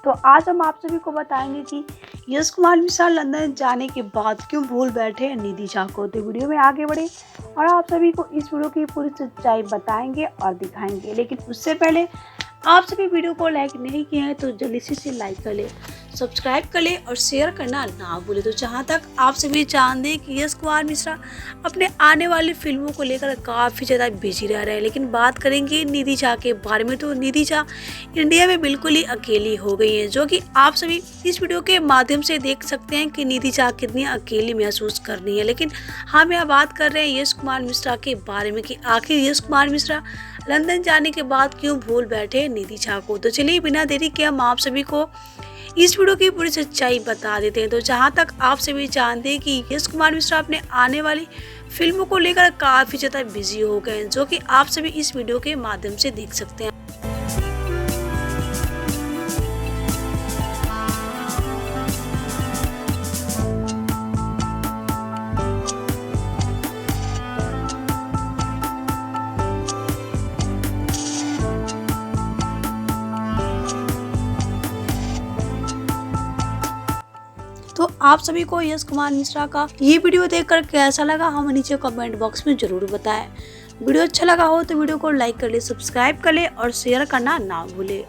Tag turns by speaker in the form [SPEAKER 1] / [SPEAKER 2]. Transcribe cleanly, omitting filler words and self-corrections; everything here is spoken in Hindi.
[SPEAKER 1] तो आज हम आप सभी को बताएंगे कि यश कुमार मिश्रा लंदन जाने के बाद क्यों भूल बैठे निधि झा को। तो वीडियो में आगे बढ़े और आप सभी को इस वीडियो की पूरी सच्चाई बताएंगे और दिखाएंगे। लेकिन उससे पहले आप सभी वीडियो को लाइक नहीं किए हैं तो जल्दी से लाइक कर ले, सब्सक्राइब कर ले और शेयर करना ना भूले। तो जहाँ तक आप सभी जानते हैं कि यश कुमार मिश्रा अपने आने वाली फिल्मों को लेकर काफ़ी ज़्यादा बिजी रह रहे हैं। लेकिन बात करेंगे निधि झा के बारे में, तो निधि झा इंडिया में बिल्कुल ही अकेली हो गई हैं, जो कि आप सभी इस वीडियो के माध्यम से देख सकते हैं कि निधि झा कितनी अकेली महसूस कर रही है। लेकिन हम यहाँ बात कर रहे हैं यश कुमार मिश्रा के बारे में कि आखिर यश कुमार मिश्रा लंदन जाने के बाद क्यों भूल बैठे निधि झा को। तो चलिए बिना देरी के हम आप सभी को इस वीडियो की पूरी सच्चाई बता देते हैं। तो जहां तक आप सभी जानते हैं कि यश कुमार मिश्रा अपने आने वाली फिल्मों को लेकर काफ़ी ज़्यादा बिजी हो गए हैं, जो कि आप सभी इस वीडियो के माध्यम से देख सकते हैं। तो आप सभी को यश कुमार मिश्रा का ये वीडियो देखकर कैसा लगा हमें नीचे कमेंट बॉक्स में जरूर बताएं। वीडियो अच्छा लगा हो तो वीडियो को लाइक कर ले, सब्सक्राइब कर ले और शेयर करना ना भूले।